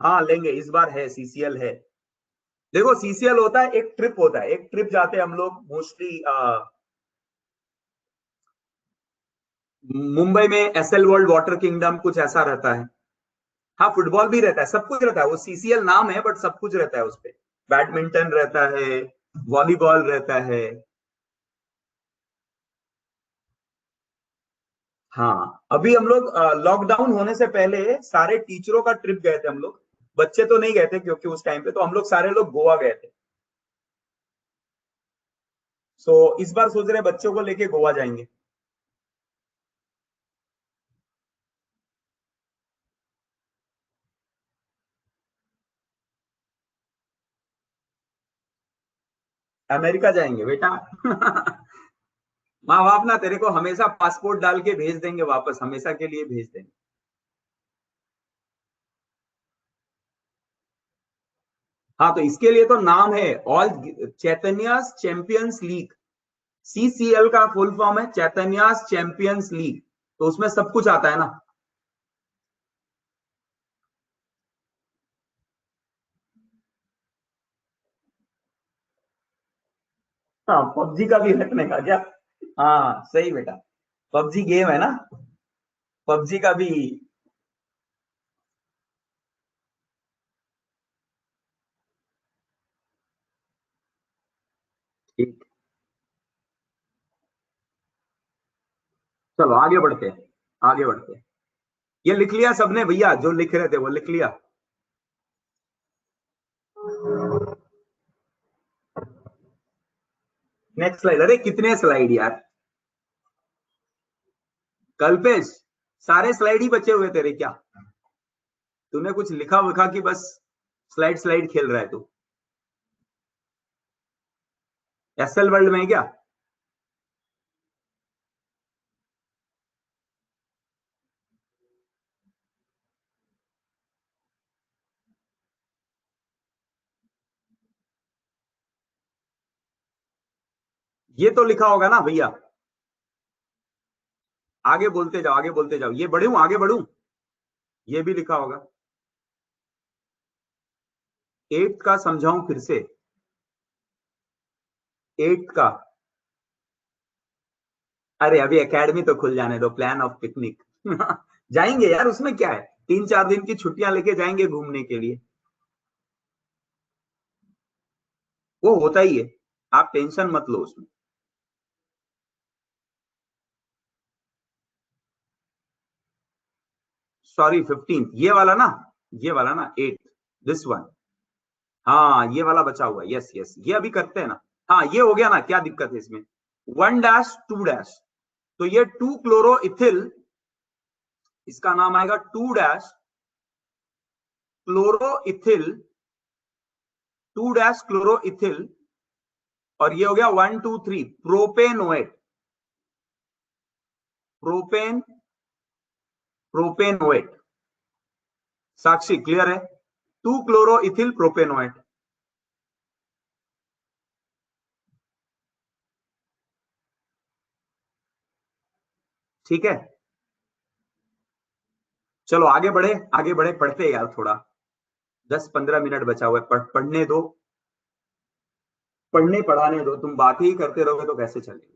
A: हाँ लेंगे, इस बार है, सीसीएल है। देखो सीसीएल होता है, एक ट्रिप होता है, एक ट्रिप जाते हैं हम लोग मोस्टली, मुंबई में एसएल वर्ल्ड वाटर किंगडम कुछ ऐसा रहता है। हाँ फुटबॉल भी रहता है, सब कुछ रहता है, वो सीसीएल नाम है बट सब कुछ रहता है उसपे। बैडमिंटन रहता है, वॉलीबॉल रहता है। हाँ अभी हम लोग लॉकडाउन होने से पहले सारे टीचरों का ट्रिप गए थे हम लोग, बच्चे तो नहीं गए थे क्योंकि उस टाइम पे तो हम लोग सारे लोग गोवा गए थे। सो इस बार सोच रहे हैं बच्चों को लेके गोवा जाएंगे। अमेरिका जाएंगे बेटा। माँ बाप ना तेरे को हमेशा पासपोर्ट डाल के भेज देंगे वापस, हमेशा के लिए भेज देंगे। हाँ तो इसके लिए तो नाम है ऑल चैतन्य चैंपियंस लीग, सीसीएल का फुल फॉर्म है चैतन्य चैंपियंस लीग, तो उसमें सब कुछ आता है ना। हाँ पबजी का भी रखने का क्या? हाँ सही बेटा, पबजी गेम है ना, पबजी का भी। ठीक, चलो आगे बढ़ते हैं, आगे बढ़ते हैं। ये लिख लिया सबने भैया, जो लिख रहे थे वो लिख लिया। नेक्स्ट स्लाइड, अरे कितने स्लाइड यार, कल्पेश, सारे स्लाइड ही बचे हुए तेरे क्या? तूने कुछ लिखा विखा कि बस स्लाइड स्लाइड खेल रहा है तू? एसएल वर्ल्ड में है क्या? ये तो लिखा होगा ना भैया, आगे बोलते जाओ, आगे बोलते जाओ, ये बढ़ू आगे बढ़ू, ये भी लिखा होगा। 8 का समझाऊं फिर से? 8 का, अरे अभी एकेडमी तो खुल जाने दो, प्लान ऑफ पिकनिक। जाएंगे यार, उसमें क्या है, 3-4 दिन की छुट्टियां लेके जाएंगे घूमने के लिए, वो होता ही है, आप टेंशन मत लो उसमें। सॉरी 15, ये वाला ना, ये वाला ना 8, दिस वन, हाँ ये वाला बचा हुआ है, यस यस, ये अभी करते हैं ना। हाँ ये हो गया ना, क्या दिक्कत है इसमें, 1-2 तो ये 2 क्लोरो इथिल, इसका नाम आएगा 2 क्लोरो इथिल, 2 क्लोरो इथिल, और ये हो गया 1 2 3 प्रोपेनोएट, प्रोपेन, प्रोपेनोएट। साक्षी क्लियर है, 2 क्लोरो इथिल प्रोपेनोएट। ठीक है, चलो आगे बढ़े, आगे बढ़े, पढ़ते हैं यार थोड़ा, 10-15 मिनट बचा हुआ है, पढ़ने दो। पढ़ने पढ़ाने दो, तुम बात ही करते रहोगे तो कैसे चलेगी।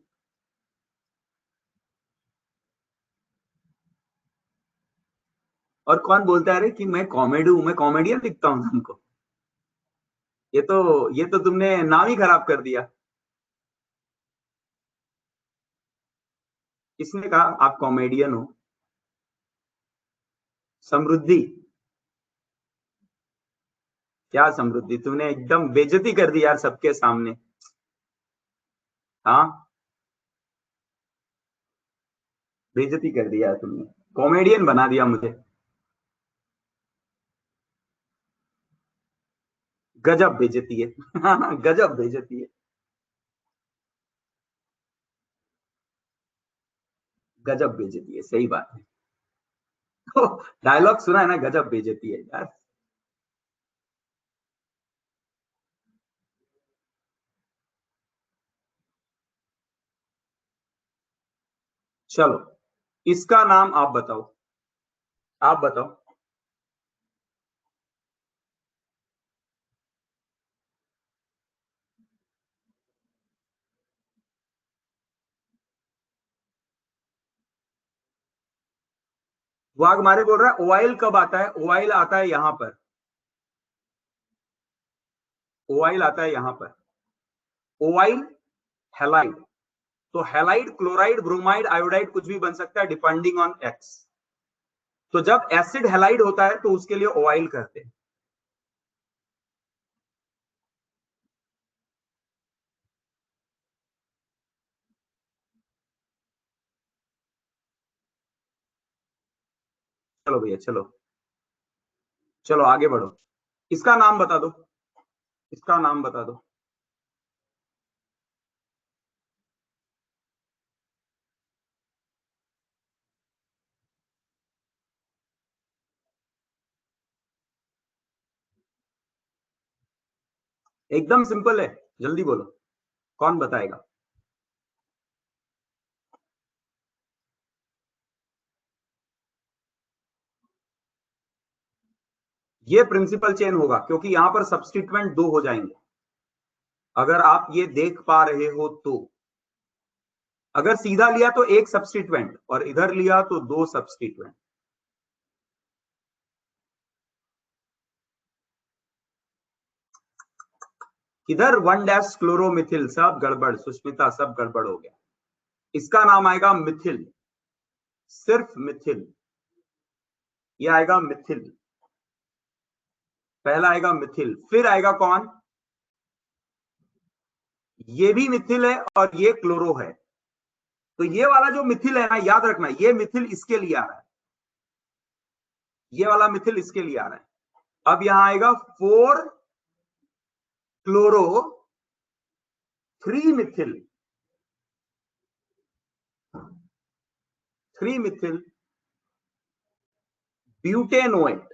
A: और कौन बोलता है रे कि मैं कॉमेडी हूं, मैं कॉमेडियन लिखता हूं तुमको। ये तो तुमने नाम ही खराब कर दिया। किसने कहा आप कॉमेडियन हो? समृद्धि? क्या समृद्धि, तुमने एकदम बेइज्जती कर दी यार सबके सामने। हाँ, बेइज्जती कर दिया तुमने, कॉमेडियन बना दिया मुझे। गजब बेइज्जती है। गजब बेइज्जती है। गजब बेइज्जती है, सही बात है। तो डायलॉग सुना है ना, गजब बेइज्जती है यार। चलो, इसका नाम आप बताओ। आप बताओ। वाघ मारे बोल रहा है ओवाइल कब आता है? ओवाइल आता है यहां पर। ओवाइल आता है यहां पर। ओवाइल, हेलाइड। तो हेलाइड, क्लोराइड, ब्रोमाइड, आयोडाइड कुछ भी बन सकता है डिपेंडिंग ऑन एक्स। तो जब एसिड हेलाइड होता है तो उसके लिए ओवाइल कहते हैं। चलो भैया, चलो। चलो आगे बढ़ो। इसका नाम बता दो। इसका नाम बता दो। एकदम सिंपल है, जल्दी बोलो। कौन बताएगा? ये प्रिंसिपल चेन होगा क्योंकि यहां पर सब्स्टिट्यूएंट दो हो जाएंगे, अगर आप ये देख पा रहे हो तो। अगर सीधा लिया तो एक सब्स्टिट्यूएंट और इधर लिया तो दो सब्स्टिट्यूएंट। इधर वन डैश क्लोरोमिथिल, सब गड़बड़ सुष्मिता, सब गड़बड़ हो गया। इसका नाम आएगा मिथिल, सिर्फ मिथिल। ये आएगा मिथिल। पहला आएगा मिथिल, फिर आएगा कौन? ये भी मिथिल है और ये क्लोरो है। तो ये वाला जो मिथिल है ना, याद रखना, ये मिथिल इसके लिए आ रहा है। ये वाला मिथिल इसके लिए आ रहा है। अब यहां आएगा four chloro three methyl. Three methyl butanoate.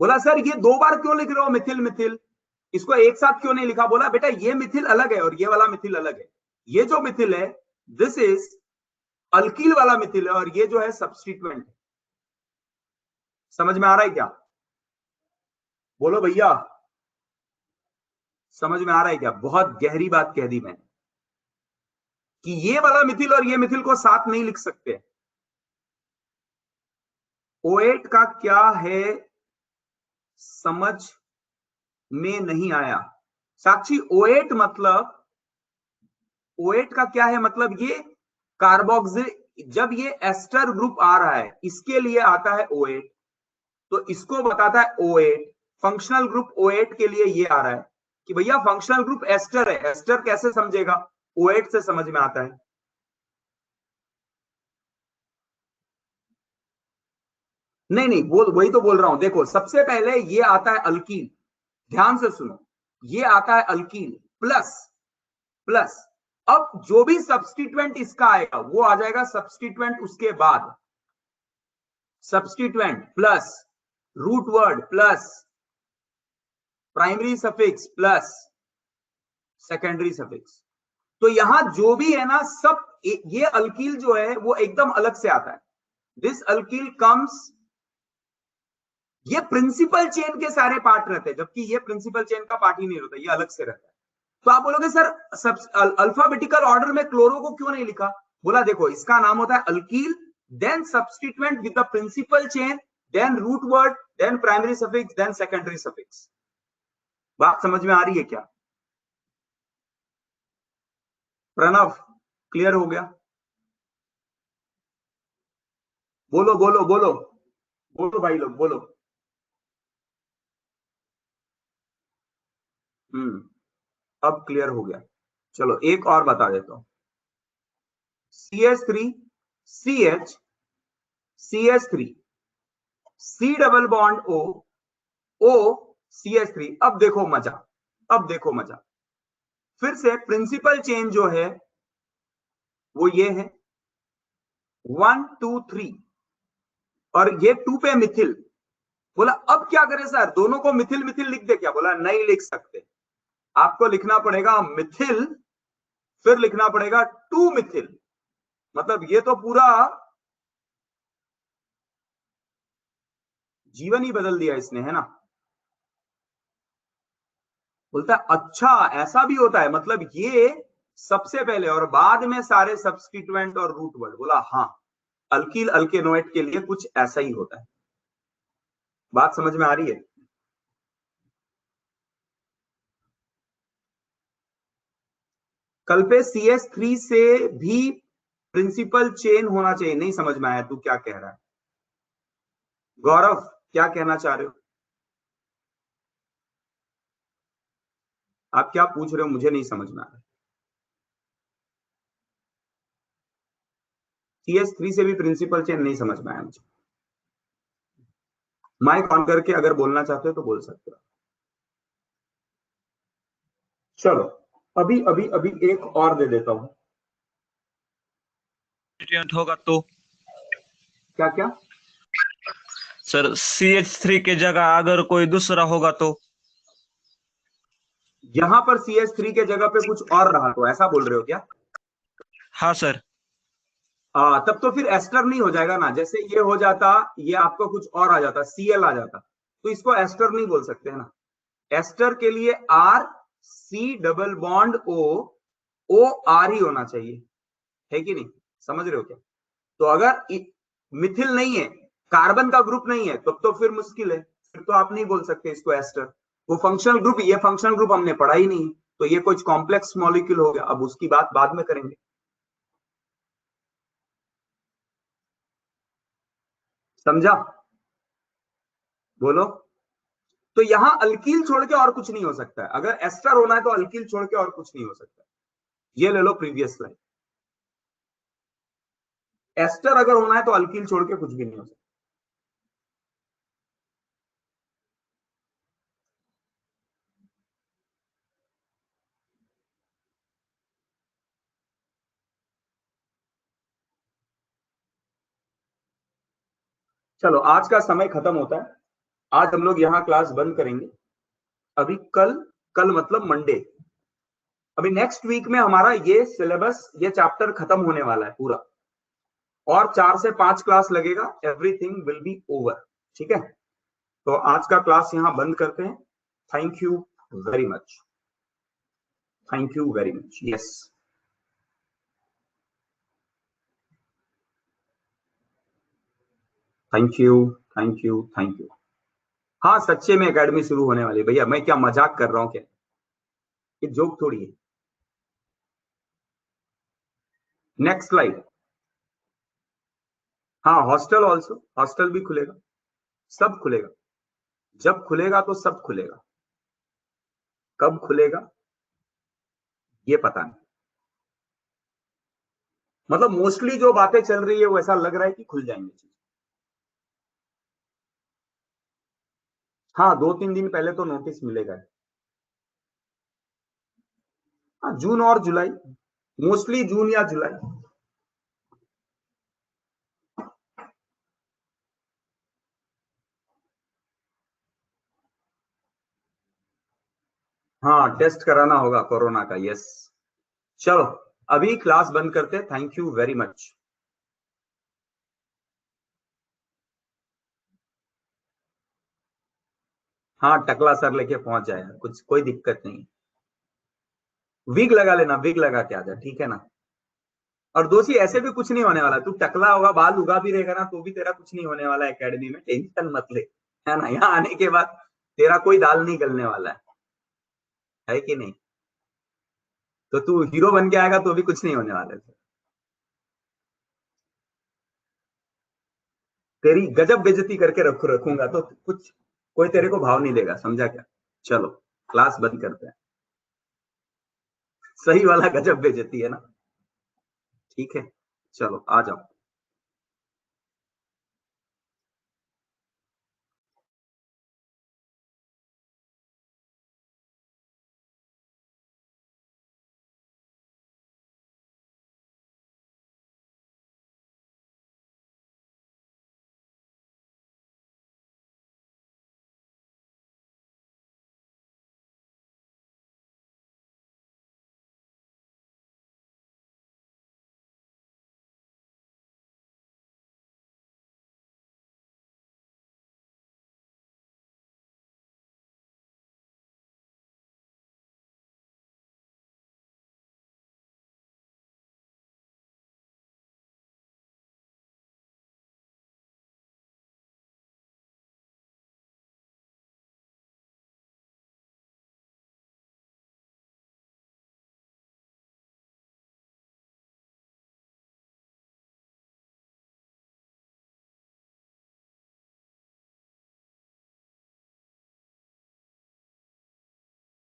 A: बोला सर ये दो बार क्यों लिख रहे हो मिथिल मिथिल, इसको एक साथ क्यों नहीं लिखा? बोला बेटा ये मिथिल अलग है और ये वाला मिथिल अलग है। ये जो मिथिल है दिस इज अल्कील वाला मिथिल है, और ये जो है सब्स्टिट्यूएंट है। समझ में आ रहा है क्या? बोलो भैया, समझ में आ रहा है क्या? बहुत गहरी बात कह दी मैंने कि ये वाला मिथिल और ये मिथिल को साथ नहीं लिख सकते। O8 का क्या है समझ में नहीं आया? साक्षी, O8 मतलब, O8 का क्या है मतलब? ये कार्बोक्सिल, जब ये एस्टर ग्रुप आ रहा है इसके लिए आता है O8, तो इसको बताता है O8। फंक्शनल ग्रुप O8 के लिए ये आ रहा है कि भैया फंक्शनल ग्रुप एस्टर है। एस्टर कैसे समझेगा? O8 से समझ में आता है। नहीं नहीं, बोल, वही तो बोल रहा हूं। देखो सबसे पहले ये आता है अल्कीन, ध्यान से सुनो। ये आता है अल्कीन प्लस, प्लस। अब जो भी सब्स्टिट्यूएंट इसका आएगा वो आ जाएगा सब्स्टिट्यूएंट उसके बाद। Substituent plus root word plus primary suffix plus secondary suffix. तो यहां जो भी है ना सब, ये अल्कील जो है वो एकदम अलग से आता है। दिस अल्कील कम्स ये प्रिंसिपल चेन के सारे पार्ट रहते हैं, जबकि ये प्रिंसिपल चेन का पार्ट ही नहीं होता, ये अलग से रहता है। तो आप बोलोगे सर सब अल्फाबेटिकल ऑर्डर में क्लोरो को क्यों नहीं लिखा? बोला देखो इसका नाम होता है alkyl, then substituent with the principal chain, then root word, then primary suffix, then secondary suffix. बात समझ में आ रही है क्या? प्रणव क्लियर हो गया? बोलो बोलो बोलो बोलो भाई लोग बोलो। अब क्लियर हो गया। चलो एक और बता देता हूं। CH3 CH CH3 C double bond O O CH3। अब देखो मजा, अब देखो मजा। फिर से प्रिंसिपल चेन जो है वो ये है 1 2 3, और ये 2 पे मिथिल। बोला अब क्या करें सर, दोनों को मिथिल मिथिल लिख दे क्या? बोला नहीं लिख सकते, आपको लिखना पड़ेगा मिथिल, फिर लिखना पड़ेगा 2 मिथिल। मतलब ये तो पूरा जीवन ही बदल दिया इसने, है ना? बोलता है अच्छा ऐसा भी होता है, मतलब ये सबसे पहले और बाद में सारे सब्स्टिट्यूएंट और रूट वर्ड। बोला हाँ, अल्कील अल्केनोएट के लिए कुछ ऐसा ही होता है। बात समझ में आ रही है? कल पे CH3 से भी प्रिंसिपल चेन होना चाहिए। नहीं समझ में आया तू क्या कह रहा है? गौरव क्या कहना चाह रहे हो? आप क्या पूछ रहे हो मुझे नहीं समझ में आ रहा। CH3 से भी प्रिंसिपल चेन नहीं समझ में आया मुझे। माइक ऑन करके अगर बोलना चाहते हो तो बोल सकते हो। चलो अभी अभी अभी एक और दे देता हूं।
B: होगा तो
A: क्या क्या
B: सर CH3 के जगह अगर कोई दूसरा होगा तो?
A: यहां पर CH3 के जगह पे कुछ और रहा तो ऐसा बोल रहे हो क्या?
B: हाँ सर।
A: तब तो फिर एस्टर नहीं हो जाएगा ना। जैसे ये हो जाता, ये आपको कुछ और आ जाता, Cl आ जाता, तो इसको एस्टर नहीं बोल सकते है ना। एस्टर के लिए R C double bond O O R ही होना चाहिए, है कि नहीं? समझ रहे हो क्या? तो अगर मिथिल नहीं है, कार्बन का ग्रुप नहीं है, तब तो फिर मुश्किल है, फिर तो आप नहीं बोल सकते इसको एस्टर। वो फंक्शनल ग्रुप, ये फंक्शनल ग्रुप हमने पढ़ा ही नहीं, तो ये कुछ कॉम्प्लेक्स मॉलिक्यूल हो गया। अब उसकी बात बाद में करेंगे। समझा? बोलो। तो यहां अल्कील छोड़ के और कुछ नहीं हो सकता है। अगर एस्टर होना है तो अल्कील छोड़ के और कुछ नहीं हो सकता। ये ले लो प्रीवियस स्लाइड। एस्टर अगर होना है तो अल्कील छोड़ के कुछ भी नहीं हो सकता। चलो आज का समय खत्म होता है, आज हम लोग यहां क्लास बंद करेंगे। अभी कल, कल मतलब मंडे, अभी नेक्स्ट वीक में हमारा ये सिलेबस, ये चैप्टर खत्म होने वाला है पूरा, और 4 से 5 क्लास लगेगा, एवरीथिंग विल बी ओवर। ठीक है, तो आज का क्लास यहां बंद करते हैं। Thank you very much, thank you very much. Yes, thank you thank you thank you. हाँ सच्चे में एकेडमी शुरू होने वाली है भैया, मैं क्या मजाक कर रहा हूँ क्या? ये जोक थोड़ी है। Next slide. हाँ हॉस्टल ऑल्सो, हॉस्टल भी खुलेगा, सब खुलेगा। जब खुलेगा तो सब खुलेगा, कब खुलेगा ये पता नहीं। मतलब मोस्टली जो बातें चल रही है वो ऐसा लग रहा है कि खुल जाएंगे चीज। हाँ 2-3 दिन पहले तो नोटिस मिलेगा। हाँ जून और जुलाई, मोस्टली जून या जुलाई। हाँ टेस्ट कराना होगा कोरोना का। यस, चलो अभी क्लास बंद करते। Thank you very much. हाँ टकला सर लेके पहुंच जाएगा, कुछ कोई दिक्कत नहीं। विग लगा लेना, विग लगा के आ जा, ठीक है ना। और दोषी ऐसे भी कुछ नहीं होने वाला, तू टकला होगा, बाल उगा भी रहेगा ना तो भी तेरा कुछ नहीं होने वाला एकेडमी में, टेंशन मत ले, है ना। यहाँ आने के बाद तेरा कोई दाल नहीं गलने वाला है कि नहीं। तो तू हीरो बन के आएगा तो भी कुछ नहीं होने वाला है। तेरी गजब बेइज्जती करके रखूंगा तो कुछ कोई तेरे को भाव नहीं देगा, समझा क्या। चलो क्लास बंद करते हैं। सही वाला गजब बेइज्जती है ना, ठीक है, चलो आ जाओ।